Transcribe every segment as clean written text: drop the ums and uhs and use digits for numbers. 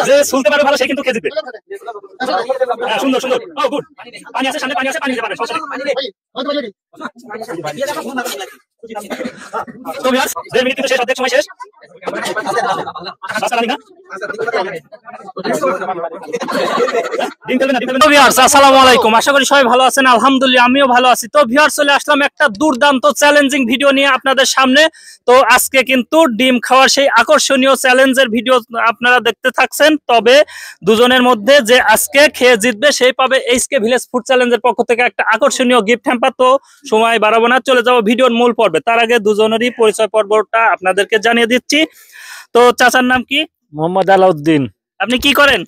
যে শুনতে পারবে ভালো সে কিন্তু খেয়ে জিতবে। হ্যাঁ, সুন্দর সুন্দর। ও গুড। পানি আছে সামনে, পানি আছে, পানি দিতে পারবেন, সমস্যা নেই। তো ভিউয়ার্স 1 মিনিট কিন্তু শেষ, অর্ধেক সময় শেষ। রাস্তা রানি না? তো ভিউয়ার্স আসসালামু আলাইকুম, আশা করি সবাই ভালো আছেন। আলহামদুলিল্লাহ আমিও ভালো আছি। তো ভিউয়ার্স চলে আসলাম একটা দুর্দান্ত চ্যালেঞ্জিং ভিডিও নিয়ে আপনাদের সামনে। তো আজকে কিন্তু ডিম খাওয়ার সেই আকর্ষণীয় চ্যালেঞ্জের ভিডিও আপনারা দেখতে থাকছেন। তবে দুজনের মধ্যে যে আজকে খেয়ে জিতবে সেই পাবে এইচকে ভিলেজ ফুড চ্যালেঞ্জের পক্ষ থেকে একটা আকর্ষণীয় গিফট হ্যাম্পার। তো সময় বাড়াবো না, চলে যাবো ভিডিওর মূল পর্বে। তার আগে দুজনেরই পরিচয় পর্বটা আপনাদেরকে জানিয়ে দিচ্ছি। তো চাচার নাম কি? মোহাম্মদ আলাউদ্দিন। আপনি কি করেন?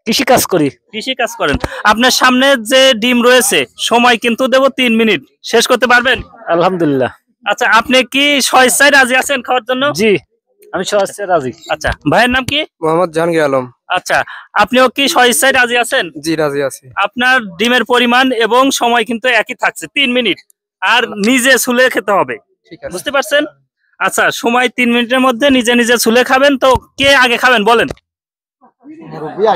কৃষি কাজ করি। কৃষি কাজ করেন। আপনার সামনে যে ডিম রয়েছে সময় কিন্তু দেব 3 মিনিট, শেষ করতে পারবেন? আলহামদুলিল্লাহ। আচ্ছা, আপনি কি স্বেচ্ছায় রাজি আছেন খাওয়ার জন্য? জি, আমি স্বেচ্ছায় রাজি। আচ্ছা, ভাইয়ের নাম কি? মোহাম্মদ জাহাঙ্গীর আলম। আচ্ছা, আপনিও কি স্বেচ্ছায় রাজি আছেন? জি, রাজি আছি। আপনার ডিমের পরিমাণ এবং সময় কিন্তু একই থাকছে, 3 মিনিট। আর নিজে ছুলে খেতে হবে, বুঝতে পারছেন? আচ্ছা, সময় 3 মিনিটের মধ্যে নিজে নিজে ছুলে খাবেন। তো কে আগে খাবেন বলেন?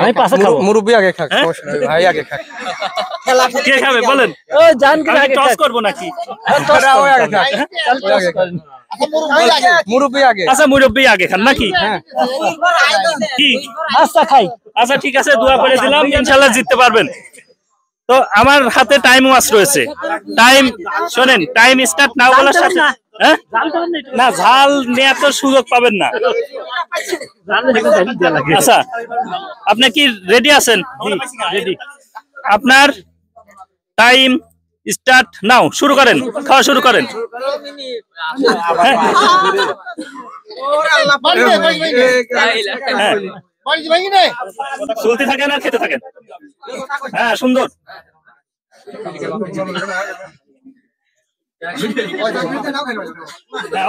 আমি পাশে খাবো। মুরব্বি আগে খাক, সমস্যা নাই, ভাই আগে খাক। কে খাবে বলেন? ও জাহাঙ্গীর আগে টস করব নাকি? মুরব্বি আগে। আচ্ছা, মুরব্বি আগে খান নাকি? কি? আচ্ছা খাই। আচ্ছা ঠিক আছে, দোয়া করে দিলাম, ইনশাআল্লাহ জিততে পারবেন। তো আমার হাতে টাইম ওয়াচ রয়েছে। টাইম শোনেন, টাইম স্টার্ট নাও বলার সাথে হ্যাঁ না, ঝাল নেওয়ার তো সুযোগ পাবেন না। আচ্ছা, আপনি কি রেডি আছেন? রেডি। আপনার টাইম স্টার্ট নাও, শুরু করেন, খাওয়া শুরু করেন। চলতে থাকেন আর খেতে থাকেন। হ্যাঁ, সুন্দর।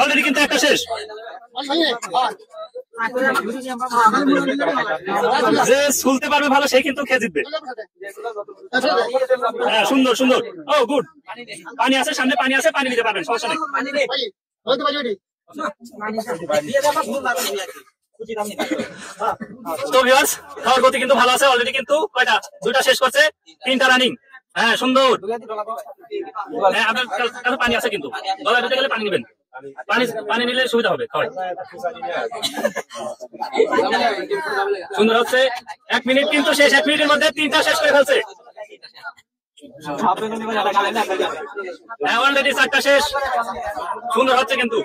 অলরেডি কিন্তু একটা শেষ। যে শুনতে পারবে ভালো সে কিন্তু খেয়ে জিতবে। হ্যাঁ, সুন্দর সুন্দর। ও গুড। পানি আছে সামনে, পানি আছে, পানি দিতে পারবেন, সমস্যা নেই। তো ভিউয়ার্স খাওয়ার গতি কিন্তু ভালো আছে। অলরেডি কিন্তু কয়টা? 2টা শেষ করছে, 3টা রানিং। হ্যাঁ, সুন্দর। হ্যাঁ, আপনার কাছে পানি আছে কিন্তু গলায় দিতে গেলে পানি নেবেন। পানি নিলে সুবিধা হবে। সুন্দর হচ্ছে। 1 মিনিট কিন্তু শেষ। 1 মিনিটের মধ্যে 3টা শেষ করে ফেলছে। হ্যাঁ, অলরেডি 4টা শেষ। সুন্দর হচ্ছে কিন্তু।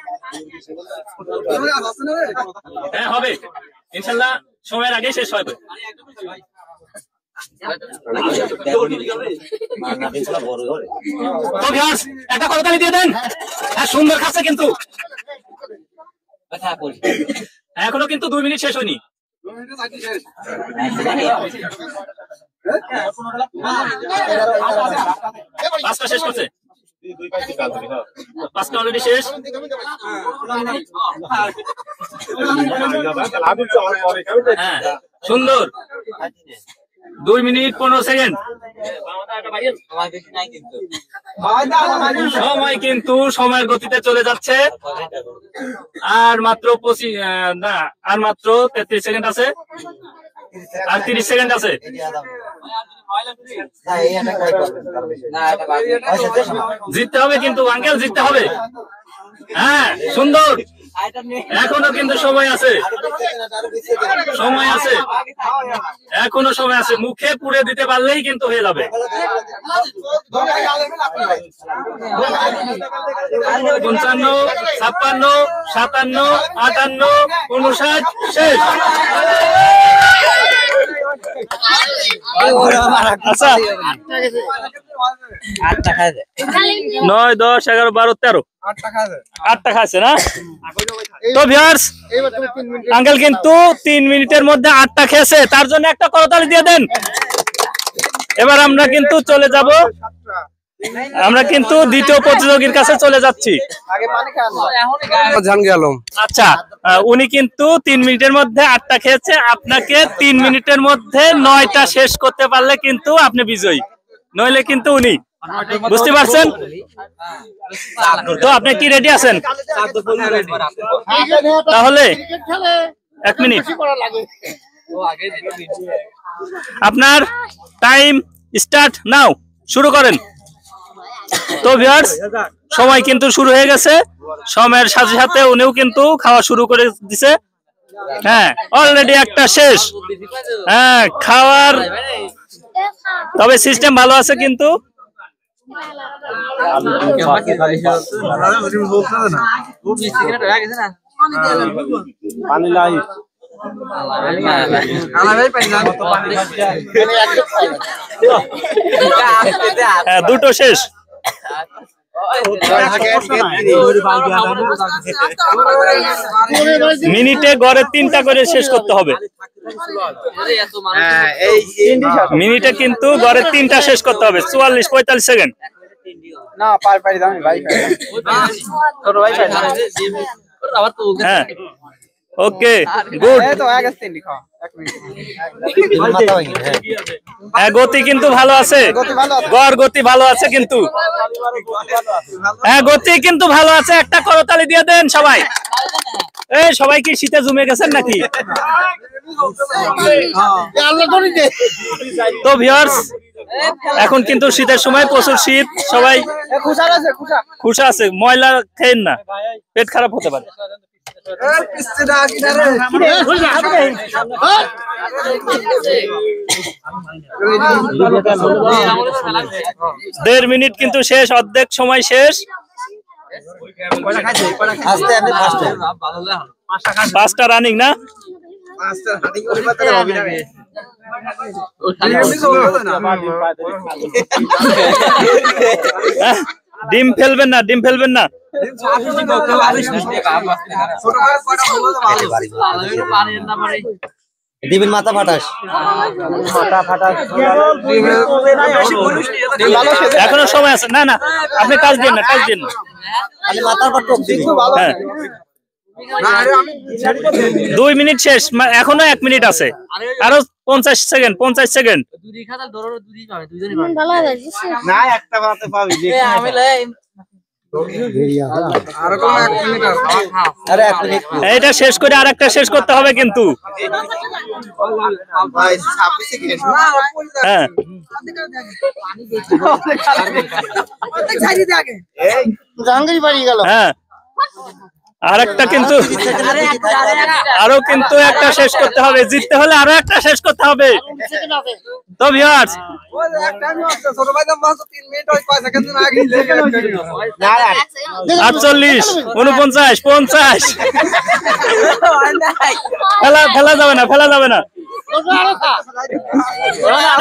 হ্যাঁ, হবে ইনশাল্লাহ, সময়ের আগে শেষ হবে। একটা করতালি দিয়ে দেন। হ্যাঁ, সুন্দর খাচ্ছে কিন্তু। এখনো কিন্তু 2 মিনিট শেষ হয়নি। 5টা শেষ করছে। 5টা অলরেডি শেষ। হ্যাঁ, সুন্দর। 2 মিনিট 15 সেকেন্ড। সময় কিন্তু সময়ের গতিতে চলে যাচ্ছে। আর মাত্র 33 সেকেন্ড আছে। আর 30 সেকেন্ড আছে। জিততে হবে কিন্তু আঙ্কেল, জিততে হবে। হ্যাঁ, সুন্দর। এখনো কিন্তু সময় আছে, সময় আছে, এখনো সময় আছে। মুখে পুড়ে দিতে পারলেই কিন্তু হয়ে যাবে। 55, 56, 57, 58, 59 শেষ। আচ্ছা, 9, 10, 11, 12, 13 8টা খাইছে না? তো ভিউয়ার্স আঙ্কেল কিন্তু 3 মিনিটের মধ্যে 8টা খেয়েছে, তার জন্য একটা করতালি দিয়ে দেন। এবার আমরা কিন্তু চলে যাব, আমরা কিন্তু দ্বিতীয় প্রতিযোগীর কাছে চলে যাচ্ছি। জাহাঙ্গীর আলম। আচ্ছা, উনি কিন্তু 3 মিনিটের মধ্যে 8টা খেয়েছে। আপনাকে 3 মিনিটের মধ্যে 9টা শেষ করতে পারলে কিন্তু আপনি বিজয়ী, নইলে কিন্তু উনি। বুঝতে পারছেন? তো আপনি কি রেডি আছেন? তাহলে 1 মিনিট আপনার টাইম স্টার্ট নাও, শুরু করেন। তো ভিউয়ার্স সময় কিন্তু শুরু হয়ে গেছে, সময়ের সাথে সাথে উনিও কিন্তু খাওয়া শুরু করে দিছে। হ্যাঁ অলরেডি একটা শেষ। হ্যাঁ খাওয়ার তবে সিস্টেম ভালো আছে কিন্তু দুটো শেষ। মিনিটে গড়ে 3টা করে শেষ করতে হবে। মিনিটে কিন্তু গড়ে 3টা শেষ করতে হবে। 44-45 সেকেন্ড। হ্যাঁ ওকে গুড। হ্যাঁ গতি কিন্তু ভালো আছে, গড় গতি ভালো আছে কিন্তু। হ্যাঁ গতি কিন্তু ভালো আছে, একটা করতালি দিয়ে দেন সবাই। এই সবাই কি শীতে জমে গেছেন নাকি? তো ভিউয়ার্স এখন কিন্তু শীতের সময় প্রচুর শীত, সবাই খুশা আছে, ময়লা খেয়েন না, পেট খারাপ হতে পারে। দেড় মিনিট কিন্তু শেষ, অর্ধেক সময় শেষ। 5টা রানিং না? ডিম ফেলবেন না, ডিম ফেলবেন না। ডিমের মাথা ফাটাস, এখনো সময় আছে। না না আপনি কাজ দিন না, কাজ দিন না, মাথার পর টক দিবি। হ্যাঁ 2 মিনিট শেষ, এখনো 1 মিনিট আছে, আরো 50 সেকেন্ড। 50 সেকেন্ড। এটা শেষ করে আরেকটা শেষ করতে হবে কিন্তু। হ্যাঁ হ্যাঁ আরেকটা কিন্তু, আরো কিন্তু একটা শেষ করতে হবে, জিততে হলে আরো একটা শেষ করতে হবে। তো ভিউয়ার্স 48, 49, 50 ফেলা যাবে না, ফেলা যাবে না।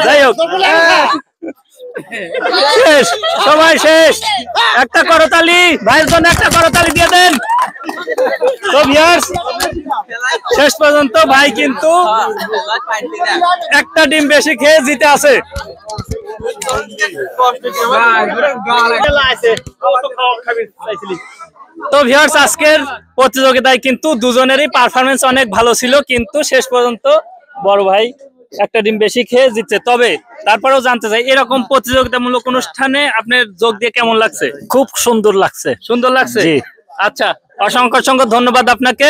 যাই হোক শেষ, সবাই শেষ। একটা করতালি ভাইয়ের জন্য, একটা করতালি দিয়ে দেন। তো ভিউয়ার্স শেষ পর্যন্ত ভাই কিন্তু একটা ডিম বেশি খেয়ে জিতে আছে। তো ভিউয়ার্স আজকের প্রতিযোগিতায় কিন্তু দুজনেরই পারফরমেন্স অনেক ভালো ছিল, কিন্তু শেষ পর্যন্ত বড় ভাই একটা ডিম বেশি খেয়ে জিতছে। তবে তারপরেও জানতে চাই, এরকম প্রতিযোগিতামূলক অনুষ্ঠানে আপনার যোগ দিয়ে কেমন লাগছে? খুব সুন্দর লাগছে। সুন্দর লাগছে? আচ্ছা অসংখ্য অসংখ্য ধন্যবাদ আপনাকে।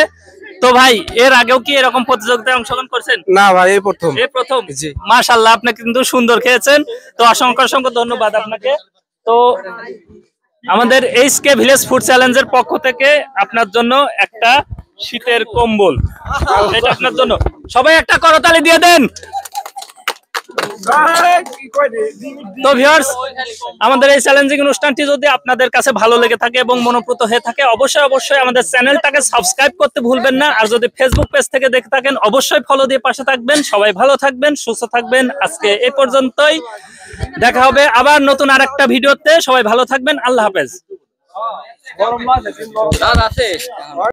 তো ভাই এর আগেও কি এরকম প্রতিযোগিতায় অংশগ্রহণ করছেন? না ভাই এই প্রথম। এই প্রথম? জি। মাশাআল্লাহ আপনি কিন্তু সুন্দর খেয়েছেন, তো অসংখ্য অসংখ্য ধন্যবাদ আপনাকে। তো আমাদের এইচকে ভিলেজ ফুড চ্যালেঞ্জের পক্ষ থেকে আপনার জন্য একটা শীতের কম্বল, এটা আপনার জন্য। সবাই একটা করতালি দিয়ে দেন। তো ভিউয়ার্স আমাদের এই চ্যালেঞ্জিং অনুষ্ঠানটি যদি আপনাদের কাছে ভালো লেগে থাকে এবং মনোপ্রত হয়ে থাকে, অবশ্যই অবশ্যই আমাদের চ্যানেলটাকে সাবস্ক্রাইব করতে ভুলবেন না। আর যদি ফেসবুক পেজ থেকে দেখে থাকেন অবশ্যই ফলো দিয়ে পাশে থাকবেন। সবাই ভালো থাকবেন, সুস্থ থাকবেন। আজকে এই পর্যন্তই, দেখা হবে আবার নতুন আরেকটা ভিডিওতে। সবাই ভালো থাকবেন, আল্লাহ হাফেজ।